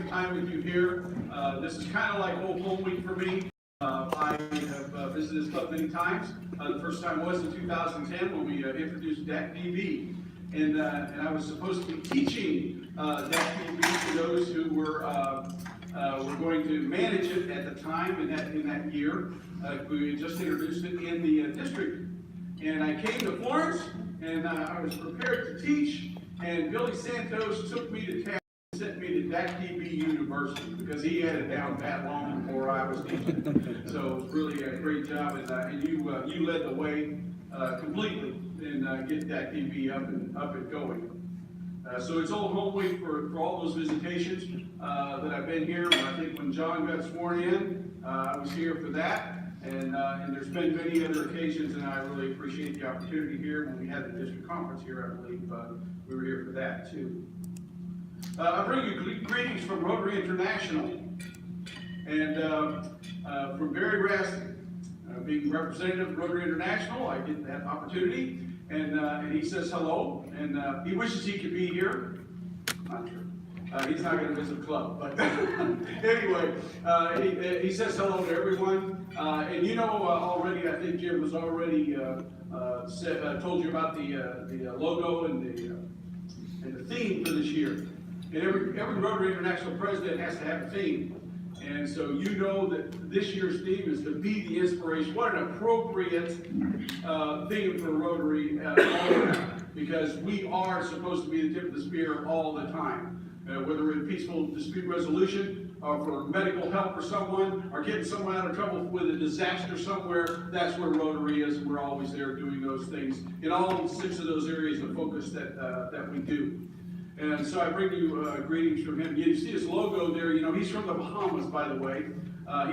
great time with you here. This is kind of like old home week for me. I have visited this club many times. The first time was in 2010 when we introduced DAC DB. And I was supposed to be teaching DAC DB to those who were going to manage it at the time in that year. We had just introduced it in the district. And I came to Florence, and I was prepared to teach, and Billy Santos took me to task and sent me to DAC DB University, because he had it down that long before I was teaching. So it was really a great job, and you led the way completely in getting DAC DB up and going. So it's old home week for all those visitations that I've been here. I think when John got sworn in, I was here for that. And there's been many other occasions, and I really appreciate the opportunity here. When we had the district conference here, I believe we were here for that too. I bring you greetings from Rotary International, and from Barry Raskin, being representative of Rotary International. I get that opportunity, and he says hello, and he wishes he could be here. Not sure. He's not going to visit the club, but anyway, he says hello to everyone. And you know already, I think Jim has already told you about the logo and the theme for this year. And every Rotary International president has to have a theme. And so you know that this year's theme is to be the inspiration. What an appropriate theme for Rotary all around, because we are supposed to be the tip of the spear all the time. Whether in peaceful dispute resolution, or for medical help for someone, or getting someone out of trouble with a disaster somewhere, that's where Rotary is, and we're always there doing those things in all 6 of those areas of focus that we do. And so I bring you greetings from him. You see his logo there. You know, he's from the Bahamas, by the way.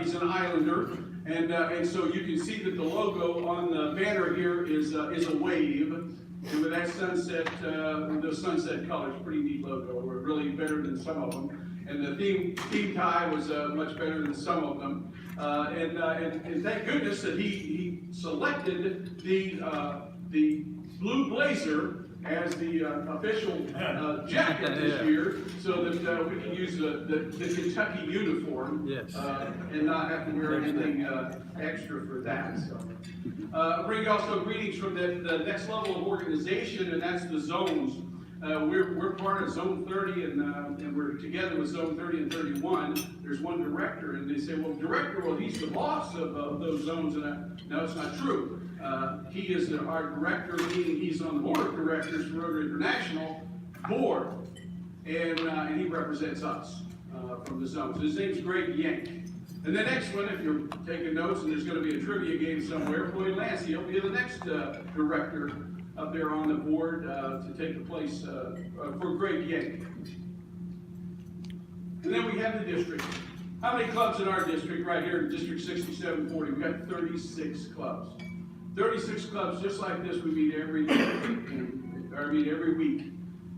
He's an islander, and so you can see that the logo on the banner here is a wave. And with that sunset, with those sunset colors, pretty neat logo. We're really better than some of them. And the theme tie was much better than some of them. And thank goodness that he selected the blue blazer as the official jacket this year, so that we can use the Kentucky uniform, yes, and not have to wear anything extra for that. So. Bring also greetings from the next level of organization, and that's the zones. We're part of Zone 30, and we're together with Zone 30 and 31. There's one director, and they say, well, director, well, he's the boss of those zones. And no, it's not true. He is our director, meaning he's on the board of directors for Rotary International board, and he represents us from the zones. His name's Greg Yank. And the next one, if you're taking notes, and there's going to be a trivia game somewhere, Floyd Lancey, he'll be the next director up there on the board to take the place for Greg Yank. And then we have the district. How many clubs in our district right here in District 6740? We've got 36 clubs. 36 clubs just like this. We meet every week.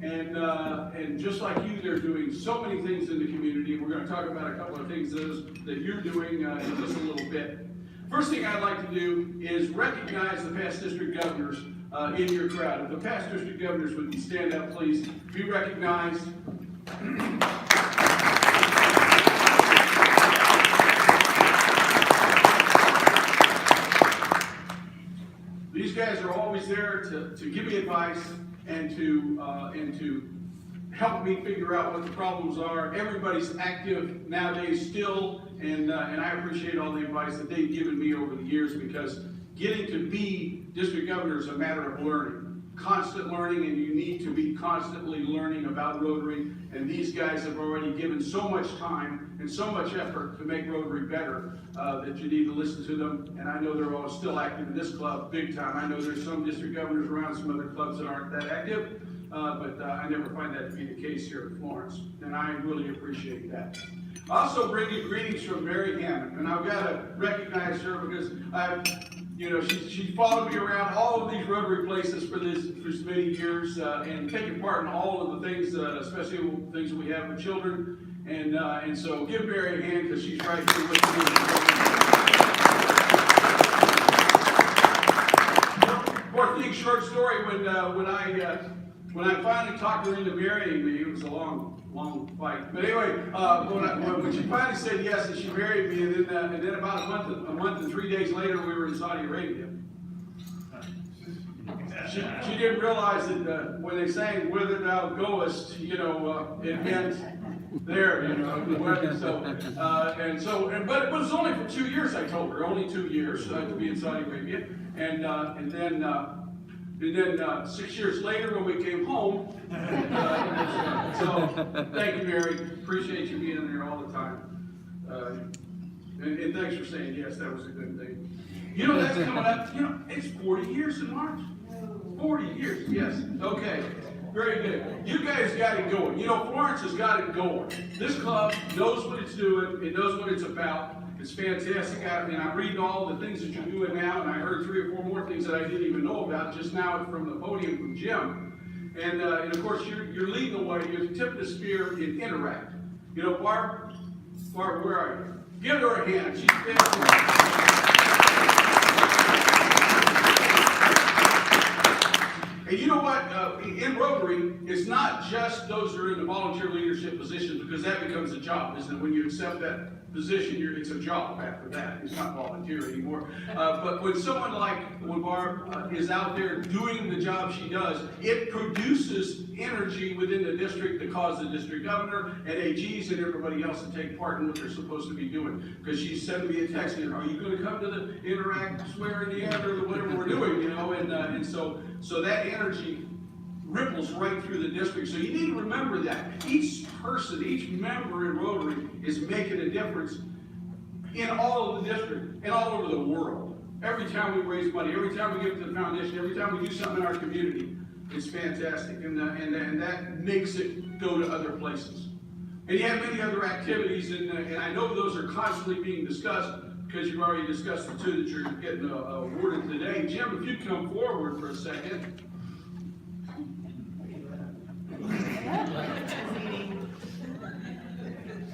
And just like you, they're doing so many things in the community. We're going to talk about a couple of things that you're doing in just a little bit. First thing I'd like to do is recognize the past district governors in your crowd. If the past district governors would stand up, please, be recognized. These guys are always there to give me advice and to help me figure out what the problems are. Everybody's active nowadays still, and I appreciate all the advice that they've given me over the years, because getting to be district governor is a matter of learning, constant learning, and you need to be constantly learning about Rotary. And these guys have already given so much time and so much effort to make Rotary better that you need to listen to them. And I know they're all still active in this club big time. I know there's some district governors around some other clubs that aren't that active, but I never find that to be the case here in Florence, and I really appreciate that. I also bring you greetings from Mary Hammond, and I've got to recognize her because she followed me around all of these Rotary places for many years, and taken part in all of the things, especially the things that we have with children. And so give Mary a hand, because she's right here with me. Fourth thing, short story. When I finally talked her into marrying me, it was a long long fight. But anyway, when she finally said yes, and she married me, and then about a month and 3 days later, we were in Saudi Arabia. She didn't realize that when they sang "Whither Thou Goest," you know, it meant there, you know, the wedding. So, but it was only for 2 years. I told her only 2 years to be in Saudi Arabia, and then 6 years later when we came home. So thank you, Mary. Appreciate you being there all the time. And thanks for saying yes. That was a good thing. You know, that's coming up. You know, it's 40 years in March. 40 years, yes. Okay, very good. You guys got it going. You know, Florence has got it going. This club knows what it's doing. It knows what it's about. It's fantastic. I'm reading all the things that you're doing now, and I heard 3 or 4 more things that I didn't even know about just now from the podium from Jim. And of course, you're leading the way. You're the tip of the spear in Interact. You know, Barb, where are you? Give her a hand. She's fantastic. And you know what? In Rotary, it's not just those who are in the volunteer leadership positions, because that becomes a job, isn't it? When you accept that position, it's a job after that. It's not volunteer anymore. But when someone when Barb is out there doing the job she does, it produces energy within the district to cause the district governor and AGs and everybody else to take part in what they're supposed to be doing. Because she's sending me a text, are you going to come to the Interact, swear in the end, or whatever we're doing, you know? And so that energy ripples right through the district. So you need to remember that. Each person, each member in Rotary is making a difference in all of the district and all over the world. Every time we raise money, every time we give to the foundation, every time we do something in our community, it's fantastic. And that makes it go to other places. And you have many other activities, and I know those are constantly being discussed, because you've already discussed the 2 that you're getting awarded today. Jim, if you'd come forward for a second.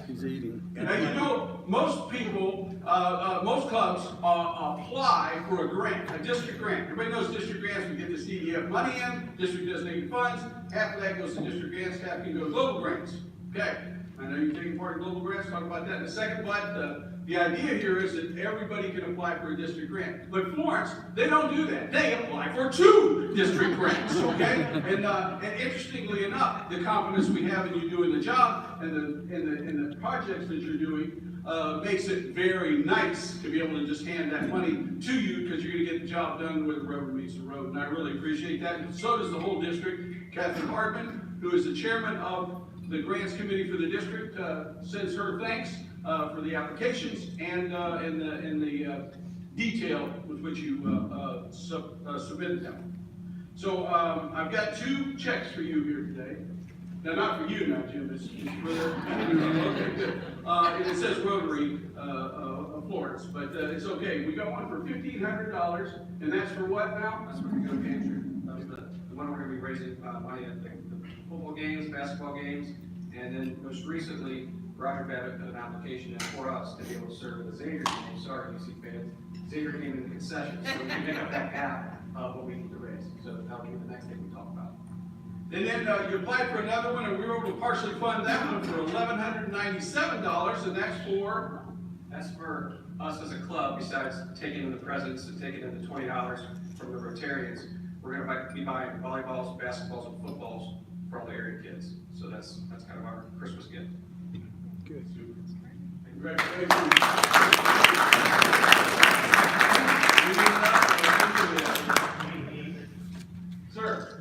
He's eating. Now, you know, most people, most clubs apply for a grant, a district grant. Everybody knows district grants. We get the CDF money in, district designated funds. Half of that goes to district grants, half can go to global grants. Okay, I know you're taking part in global grants. Talk about that in a second. But the idea here is that everybody can apply for a district grant. But Florence, they don't do that. They apply for 2 district grants, okay? And interestingly enough, the confidence we have in you doing the job and the projects that you're doing makes it very nice to be able to just hand that money to you, because you're going to get the job done where the rubber meets the road. And I really appreciate that. And so does the whole district. Catherine Hardman, who is the chairman of the grants committee for the district, sends her thanks for the applications and the detail with which you submitted them. So I've got 2 checks for you here today. Now, not for you, not Jim. It's for the, okay, good. And it says Rotary Florence, but it's okay. We got one for $1,500, and that's for what now? That's what we're going to pantry. That's the one we're going to be raising money at the football games, basketball games, and then most recently, Roger Babbitt put an application in for us to be able to serve the Xavier game. Sorry, UC fans. Xavier came in the concession, so we can make up that gap of what we need to raise. So that'll be the next thing we talk about. And then you applied for another one, and we were able to partially fund that one for $1,197, and that's for? That's for us as a club. Besides taking in the presents and taking in the $20 from the Rotarians, we're going to be buying volleyballs, basketballs, and footballs for all the area kids. So that's kind of our Christmas gift. Good. Congratulations. Sir.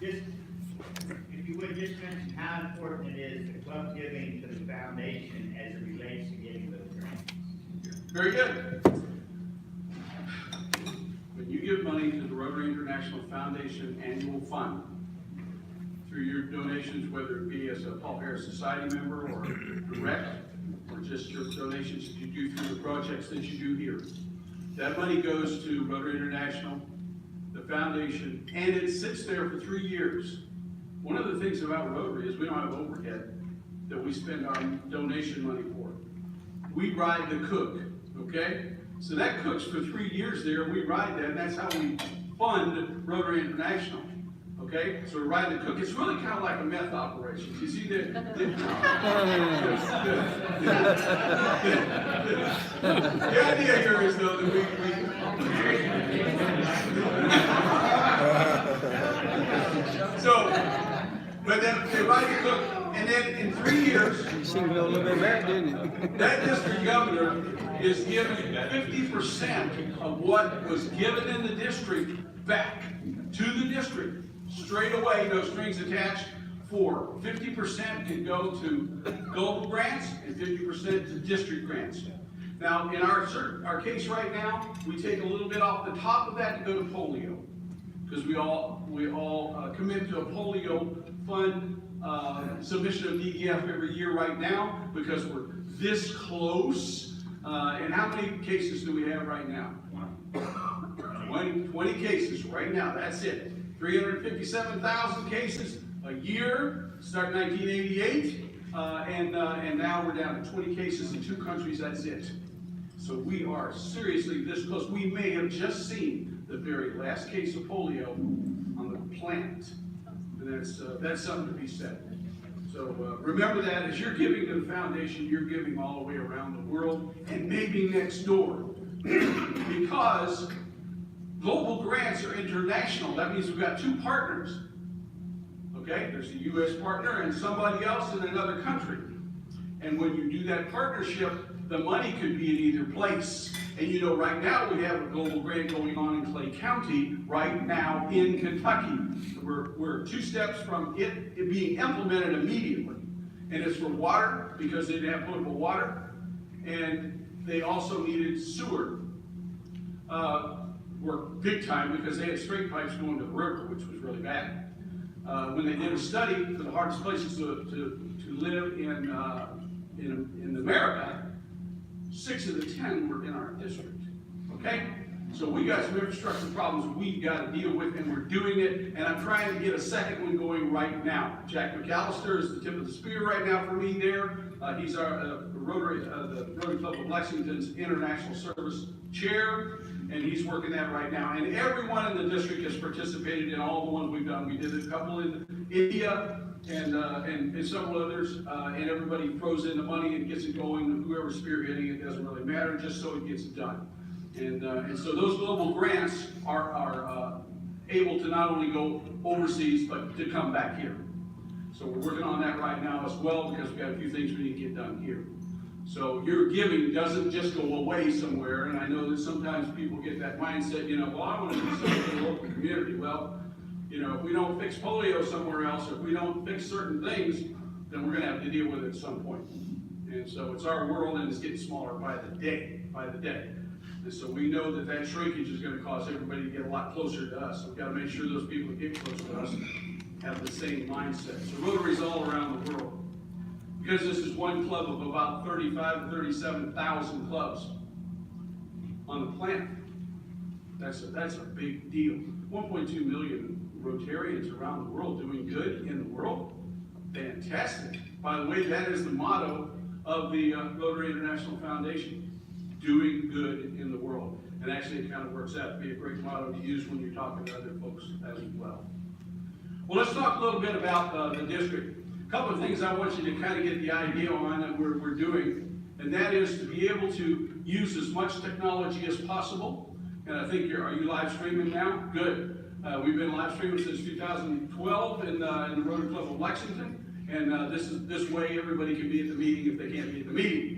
If you would just mention how important it is the club giving to the foundation as it relates to getting those grants. Very good. When you give money to the Rotary International Foundation Annual Fund, through your donations, whether it be as a Paul Harris Society member or direct, or just your donations that you do through the projects that you do here, that money goes to Rotary International, the foundation, and it sits there for 3 years. One of the things about Rotary is we don't have overhead that we spend our donation money for. We ride the cook, okay? So that cooks for 3 years there, and we ride that, and that's how we fund Rotary International. Okay, so we ride the cook. It's really kind of like a meth operation. You see the idea here is though that but then they ride the cook, and then in 3 years, You seemed to go a little bit back, didn't it? that district governor is giving 50% of what was given in the district back to the district, straight away, no strings attached. 50% can go to global grants and 50% to district grants. Now, in our case right now, we take a little bit off the top of that to go to polio, because we all commit to a polio fund submission of DEF every year right now, because we're this close. And how many cases do we have right now? 20 cases right now, that's it. 357,000 cases a year, starting 1988, and now we're down to 20 cases in 2 countries, that's it. So we are seriously this close. We may have just seen the very last case of polio on the planet. And that's something to be said. So remember that as you're giving to the foundation, you're giving all the way around the world and maybe next door. Because global grants are international. That means we've got 2 partners. Okay, there's a U.S. partner and somebody else in another country. And when you do that partnership, the money could be in either place. And you know, right now we have a global grant going on in Clay County, right now in Kentucky. We're 2 steps from it being implemented immediately. And it's for water, because they didn't have potable water. And they also needed sewer work big time, because they had straight pipes going to the river, which was really bad. When they did a study for the hardest places to live in America, 6 of the 10 were in our district. Okay? So we got some infrastructure problems we've got to deal with, and we're doing it, and I'm trying to get a second one going right now. Jack McAllister is the tip of the spear right now for me there. He's our the Rotary Club of Lexington's International Service Chair, and he's working that right now. And everyone in the district has participated in all the ones we've done. We did a couple in India and several others, and everybody throws in the money and gets it going. Whoever's spearheading it doesn't really matter, just so it gets done. And so those global grants are able to not only go overseas, but to come back here. So we're working on that right now as well, because we've got a few things we need to get done here. So your giving doesn't just go away somewhere, and I know that sometimes people get that mindset, you know, well, I want to do something for the local community. Well, you know, if we don't fix polio somewhere else, or if we don't fix certain things, then we're going to have to deal with it at some point. And so it's our world, and it's getting smaller by the day, And so we know that that shrinkage is going to cause everybody to get a lot closer to us. We've got to make sure those people that get close to us have the same mindset. So Rotary's all around the world. Because this is one club of about 35 to 37,000 clubs on the planet. That's a big deal. 1.2 million Rotarians around the world doing good in the world. Fantastic. By the way, that is the motto of the Rotary International Foundation. Doing good in the world. And actually it kind of works out to be a great motto to use when you're talking to other folks as well. Well, let's talk a little bit about the district. A couple of things I want you to kind of get the idea on that we're doing, and that is to be able to use as much technology as possible. And I think are you live streaming now? Good. We've been live streaming since 2012 in the Rotary Club of Lexington, and this way everybody can be at the meeting if they can't be at the meeting,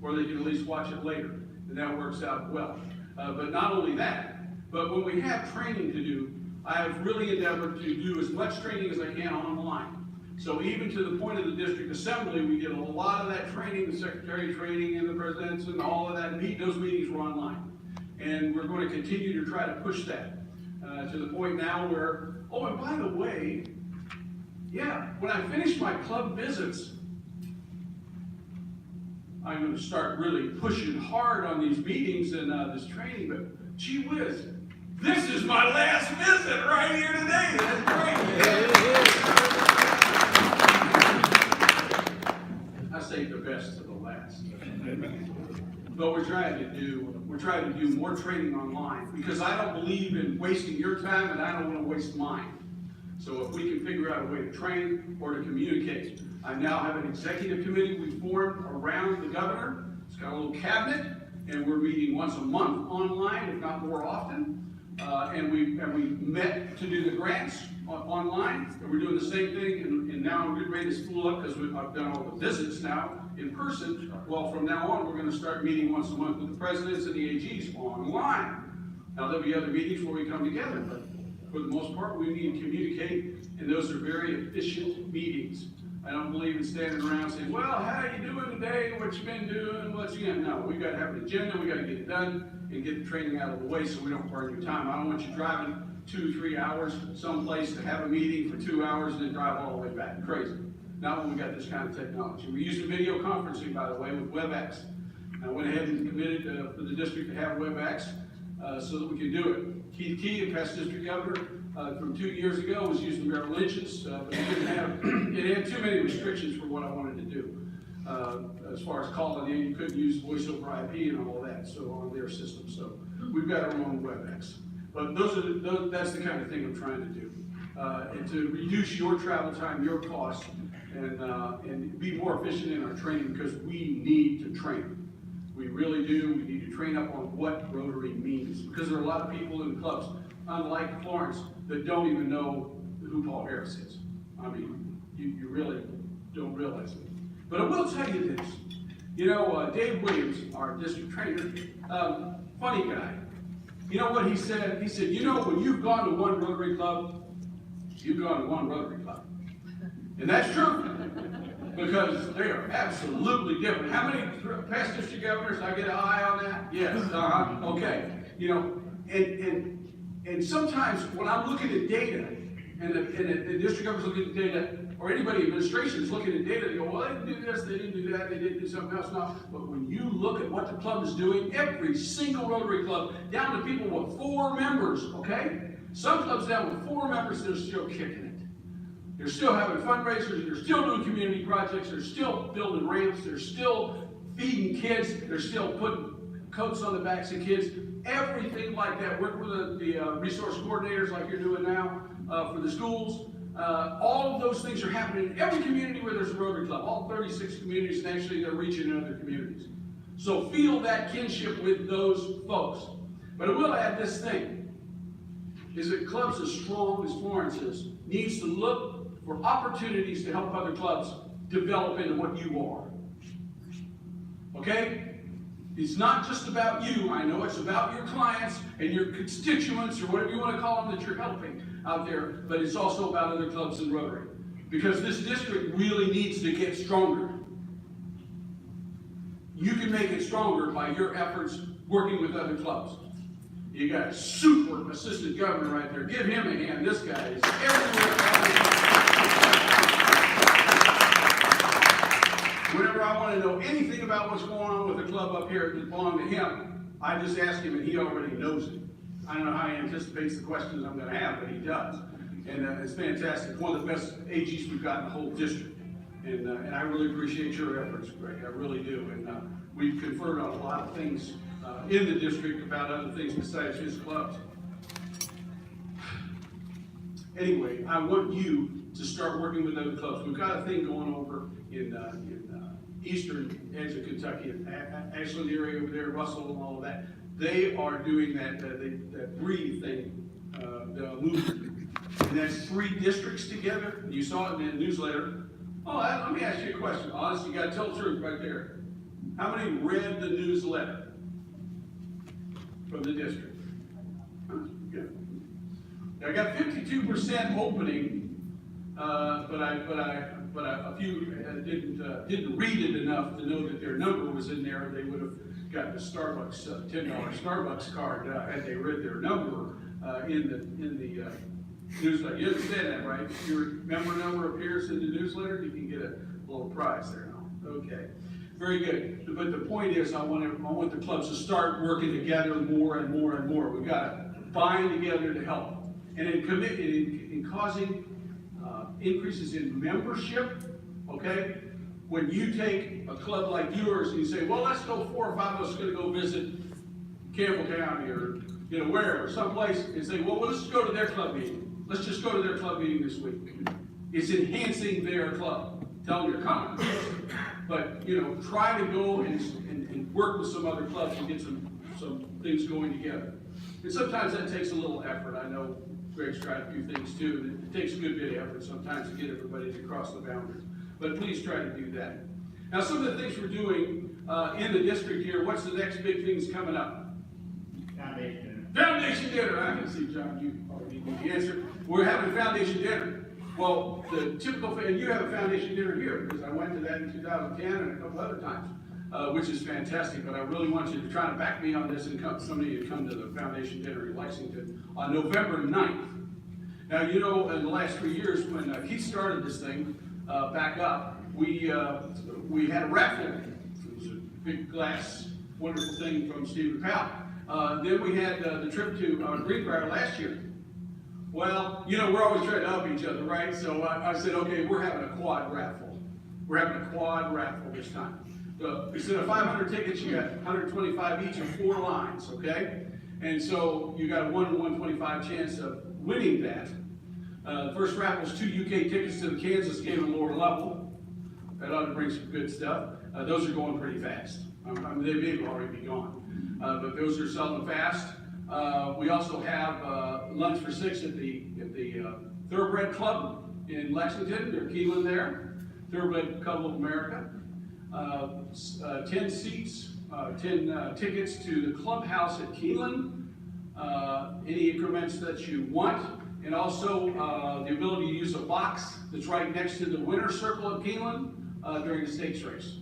or they can at least watch it later, and that works out well. But not only that, but when we have training to do, I've really endeavored to do as much training as I can online. So even to the point of the district assembly, we did a lot of that training, the secretary training and the presidents and all of that. Those meetings were online. And we're going to continue to try to push that to the point now where, oh, and by the way, yeah, when I finish my club visits, I'm going to start really pushing hard on these meetings and this training, but gee whiz, this is my last visit right here today. That's great. I saved the best to the last. But we're trying to do more training online, because I don't believe in wasting your time, and I don't want to waste mine. So if we can figure out a way to train or to communicate. I now have an executive committee we formed around the governor. It's got a little cabinet, and we're meeting once a month online, if not more often. And we met to do the grants online, and we're doing the same thing, and now I'm getting ready to spool up, because I've done all the visits now in person. Well, from now on, we're gonna start meeting once a month with the presidents and the AGs online. Now, there'll be other meetings where we come together, but for the most part, we need to communicate, and those are very efficient meetings. I don't believe in standing around saying, well, how you doing today, what you been doing, no, we gotta have an agenda, we gotta get it done, and get the training out of the way so we don't burn your time. I don't want you driving 2-3 hours someplace to have a meeting for 2 hours and then drive all the way back. Crazy. Not when we got this kind of technology. We're using video conferencing, by the way, with WebEx. I went ahead and committed for the district to have WebEx so that we can do it. Keith Key, a past district governor, from 2 years ago, was using Merrill Lynch's, but it had too many restrictions for what I wanted to do. As far as calling in, you couldn't use voice over IP and all that, so on their system. So we've got our own WebEx. But that's the kind of thing I'm trying to do. And to reduce your travel time, your costs, and be more efficient in our training, because we need to train. We really do. We need to train up on what Rotary means, because there are a lot of people in clubs, unlike Florence, that don't even know who Paul Harris is. I mean, you really don't realize it. But I will tell you this. You know, Dave Williams, our district trainer, funny guy. You know what he said? He said, you know, when you've gone to one Rotary club, you've gone to one Rotary club. And that's true, because they are absolutely different. How many past district governors, I get an eye on that? Yes, okay. You know, and sometimes when I'm looking at data, and the district governors looking at data, or anybody in administration is looking at data, they go, well, they didn't do this, they didn't do that, they didn't do something else. No, but when you look at what the club is doing, every single Rotary club, down to people with 4 members, okay? Some clubs down with 4 members, they're still kicking it. They're still having fundraisers, they're still doing community projects, they're still building ramps, they're still feeding kids, they're still putting coats on the backs of kids, everything like that. Work with the resource coordinators like you're doing now for the schools. All of those things are happening in every community where there's a Rotary Club, all 36 communities, and actually they're reaching in other communities. So feel that kinship with those folks. But I will add this thing, is that clubs as strong as Florence is, needs to look for opportunities to help other clubs develop into what you are. Okay? It's not just about you. I know it's about your clients and your constituents, or whatever you want to call them, that you're helping out there, but it's also about other clubs in Rotary. Because this district really needs to get stronger. You can make it stronger by your efforts working with other clubs. You got a super assistant governor right there. Give him a hand. This guy is everywhere. Whenever I want to know anything about what's going on with the club up here that belong to him, I just ask him, and he already knows it. I don't know how he anticipates the questions I'm going to have, but he does. And it's fantastic. One of the best AGs we've got in the whole district. And I really appreciate your efforts, Greg. I really do. And we've conferred on a lot of things in the district about other things besides his clubs. Anyway, I want you to start working with other clubs. We've got a thing going over in eastern edge of Kentucky, Ashland area over there, Russell and all of that. They are doing that breathe thing, the movement. And that's 3 districts together. You saw it in the newsletter. Oh, let me ask you a question. Honest, you got to tell the truth right there. How many read the newsletter from the district? Good. I got 52% opening, but a few didn't read it enough to know that their number was in there. They would have gotten a Starbucks $10 Starbucks card had they read their number in the newsletter. You understand that, right? If your member number appears in the newsletter, you can get a little prize there. Okay, very good. But the point is, I want the clubs to start working together more and more and more. We've got to bind together to help, and in causing increases in membership. Okay, when you take a club like yours and you say, well, let's go 4 or 5 of us gonna go visit Campbell County or, you know, wherever, someplace, and say, well, let's just go to their club meeting. Let's just go to their club meeting this week. It's enhancing their club. Tell them you're coming. But, you know, try to go and work with some other clubs and get some things going together. And sometimes that takes a little effort. I know Greg's tried a few things too, and it takes a good bit of effort sometimes to get everybody to cross the boundaries. But please try to do that. Now, some of the things we're doing in the district here, what's the next big things coming up? Foundation. Foundation dinner. I can see, John, you already knew the answer. We're having a foundation dinner. Well, the typical, and you have a foundation dinner here, because I went to that in 2010 and a couple other times, which is fantastic, but I really want you to try to back me on this and somebody to come to the foundation dinner in Lexington on November 9th. Now, you know, in the last 3 years, when Keith started this thing back up, we had a raffle. It was a big glass, wonderful thing from Stephen Powell. Then we had the trip to Greenbrier last year. Well, you know, we're always trying to help each other, right? So I said, okay, we're having a quad raffle. We're having a quad raffle this time. Instead of 500 tickets, you got 125 each in 4 lines, okay? And so you got a 1 in 125 chance of winning that. The first raffle is 2 UK tickets to the Kansas game at lower level. That ought to bring some good stuff. Those are going pretty fast. I mean, they may already be gone, but those are selling fast. We also have lunch for 6 at the Thoroughbred Club in Lexington. They're Keeneland there. Thoroughbred Club of America. 10 seats, 10 tickets to the clubhouse at Keeneland. Any increments that you want, and also the ability to use a box that's right next to the winner's circle at Keeneland during the stakes race.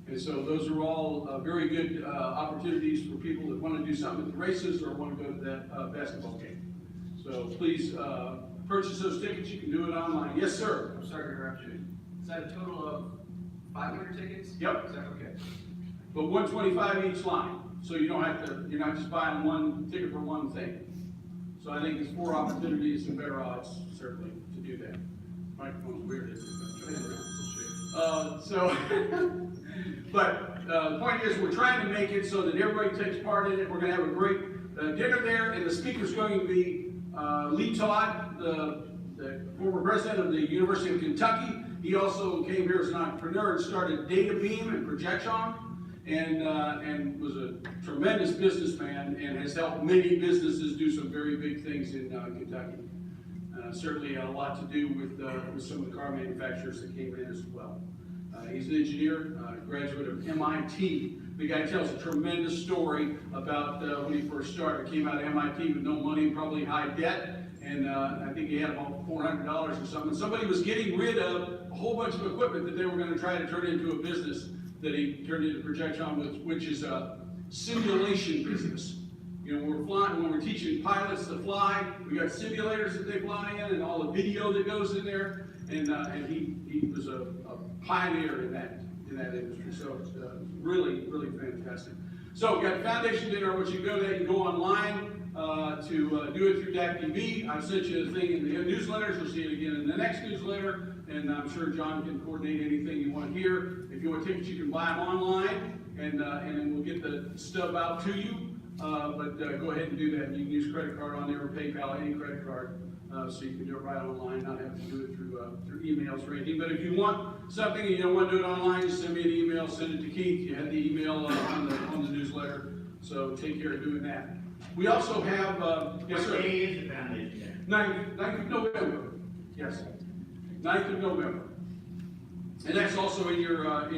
And so those are all very good opportunities for people that want to do something at the races or want to go to that basketball game. So please purchase those tickets. You can do it online. Yes, sir. I'm sorry to interrupt you. Is that a total of 500 tickets? Yep. Is that okay? But 125 each line. So you don't have to, you're not just buying one ticket for one thing. So I think it's 4 opportunities and better odds, certainly, to do that. Microphone's weird, isn't it? But the point is, we're trying to make it so that everybody takes part in it. We're going to have a great dinner there, and the speaker's going to be Lee Todd, the former president of the University of Kentucky. He also came here as an entrepreneur and started Data Beam and Projection, and was a tremendous businessman and has helped many businesses do some very big things in Kentucky. Certainly had a lot to do with some of the car manufacturers that came in as well. He's an engineer, graduate of MIT. The guy tells a tremendous story about when he first started. Came out of MIT with no money, probably high debt, and I think he had about $400 or something. Somebody was getting rid of a whole bunch of equipment that they were going to try to turn into a business that he turned into Projection with, which is a simulation business. You know, when we're teaching pilots to fly, we got simulators that they fly in and all the video that goes in there, and he was a pioneer in that industry. So it's really, really fantastic. So we got foundation dinner. Once you go there, you go online to do it through DAC-TV. I've sent you the thing in the newsletters. You'll see it again in the next newsletter, and I'm sure John can coordinate anything you want here. If you want tickets, you can buy them online, and then we'll get the stub out to you. But go ahead and do that. You can use credit card on there or PayPal, any credit card, so you can do it right online, not have to do it through emails or anything. But if you want something and you don't want to do it online, just send me an email, send it to Keith. You had the email on the newsletter, so take care of doing that. We also have, yes, sir. What day is the foundation dinner? 9th of November. Yes, 9th of November. And that's also in your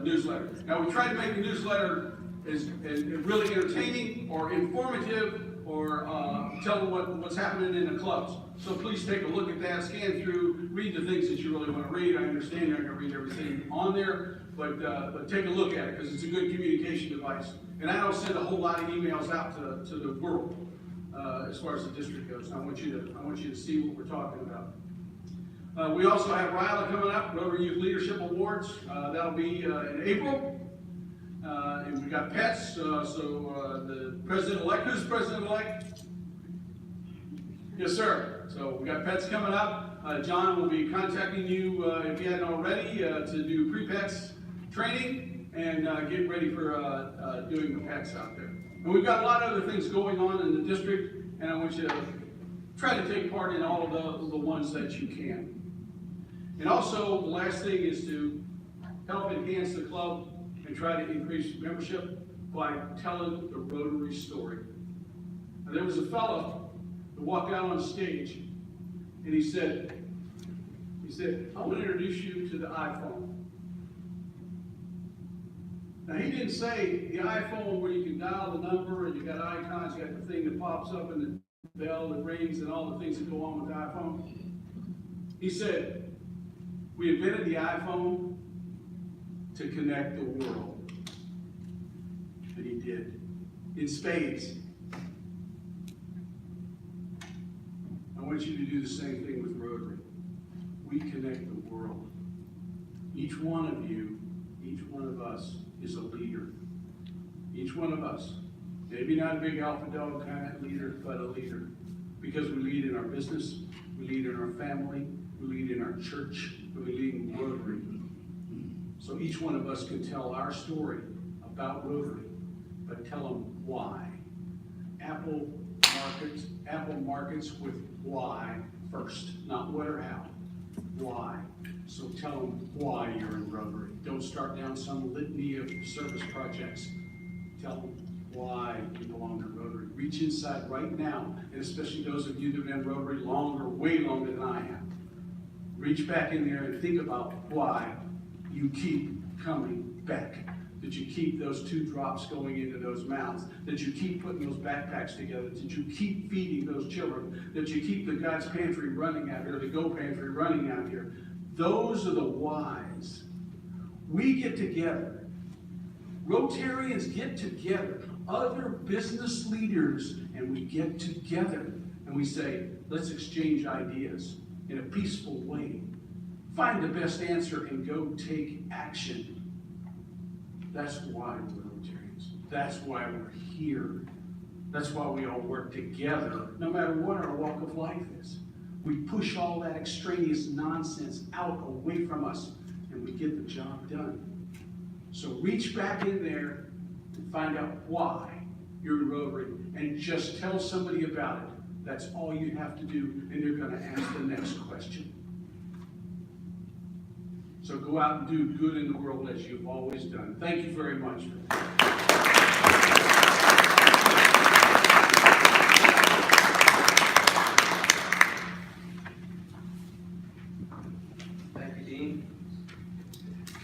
newsletter. Now, we try to make the newsletter as really entertaining or informative or tell them what's happening in the clubs. So please take a look at that, scan through, read the things that you really want to read. I understand you're not going to read everything on there, but take a look at it because it's a good communication device. And I don't send a whole lot of emails out to the world as far as the district goes. I want you to see what we're talking about. We also have RILA coming up, Rotary Youth Leadership Awards. That'll be in April. And we got pets, so the president-elect, who's president-elect? Yes, sir. So we got pets coming up. John will be contacting you, if you hadn't already, to do pre-pets training and get ready for doing the pets out there. And we've got a lot of other things going on in the district, and I want you to try to take part in all of the ones that you can. And also, the last thing is to help enhance the club and try to increase membership by telling the Rotary story. Now, there was a fellow who walked out on stage and he said, I want to introduce you to the iPhone. Now, he didn't say the iPhone where you can dial the number and you got icons, you got the thing that pops up and the bell that rings and all the things that go on with the iPhone. He said, we invented the iPhone to connect the world. And he did, in spades. I want you to do the same thing with Rotary. We connect the world. Each one of you, each one of us is a leader. Each one of us. Maybe not a big alpha dog kind of leader, but a leader. Because we lead in our business, we lead in our family, we lead in our church, we lead in Rotary. So each one of us can tell our story about Rotary, but tell them why. Apple markets with why first, not what or how. Why. So tell them why you're in Rotary. Don't start down some litany of service projects. Tell them why you belong to Rotary. Reach inside right now, and especially those of you that have been in Rotary longer, way longer than I have. Reach back in there and think about why you keep coming back. That you keep those 2 drops going into those mouths. That you keep putting those backpacks together. That you keep feeding those children. That you keep the God's Pantry running out here, the Go Pantry running out here. Those are the whys. We get together. Rotarians get together. Other business leaders, and we get together. And we say, let's exchange ideas in a peaceful way. Find the best answer and go take action. That's why we're Rotarians. That's why we're here. That's why we all work together, no matter what our walk of life is. We push all that extraneous nonsense out away from us, and we get the job done. So reach back in there and find out why you're in Rotary, and just tell somebody about it. That's all you have to do, and they're going to ask the next question. So go out and do good in the world as you've always done. Thank you very much. Thank you, Dean.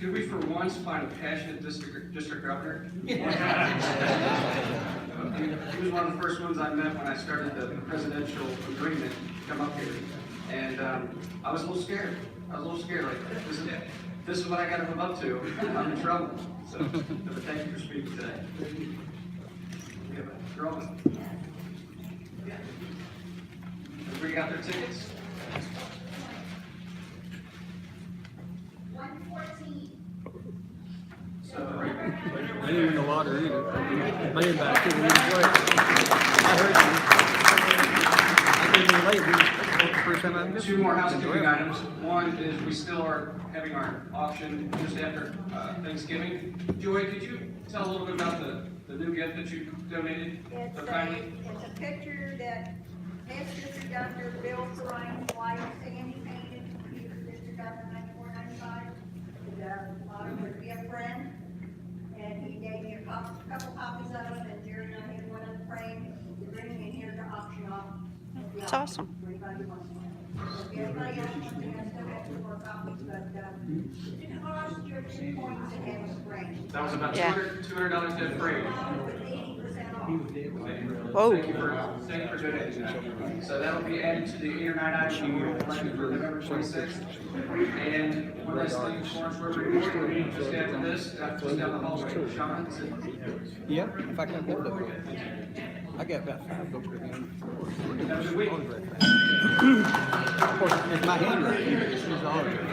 Could we for once find a passionate district governor? He was one of the first ones I met when I started the presidential agreement to come up here. And I was a little scared. Like, this is what I got to live up to. I'm in trouble. So, but thank you for speaking today. We have a girl. Everybody got their tickets? 114. So, I didn't win the lottery either. I didn't buy a ticket either way. I heard you. I came in late. That's the first time I've missed 2 more housekeeping items. One is we still are having our auction just after Thanksgiving. Joy, could you tell a little bit about the new gift that you donated so kindly? It's a picture that past District Governor Bill Ryan's wife, Sandy, painted for District Governor 9495. The bottom would be a friend, and he gave me a couple copies of it, and Jerry and I had one in the frame. We're bringing it here to auction off. That's awesome. For anybody who wants one. If anybody else wants one, I still have 2 more copies, but it costs you 2 points to have a frame. That was about Yeah. $200 to frame. With 80% off. Whoa. Thank you for donating that. So that'll be added to the 8 or 9 items we will collect for November 26th. And one last thing, Florence River Report, just after this, just down the hallway, Sean, is it? Yeah, in fact, I got that book. I got about 5 books with him. Have a good week. Of course, it's my handwriting. It's his autograph.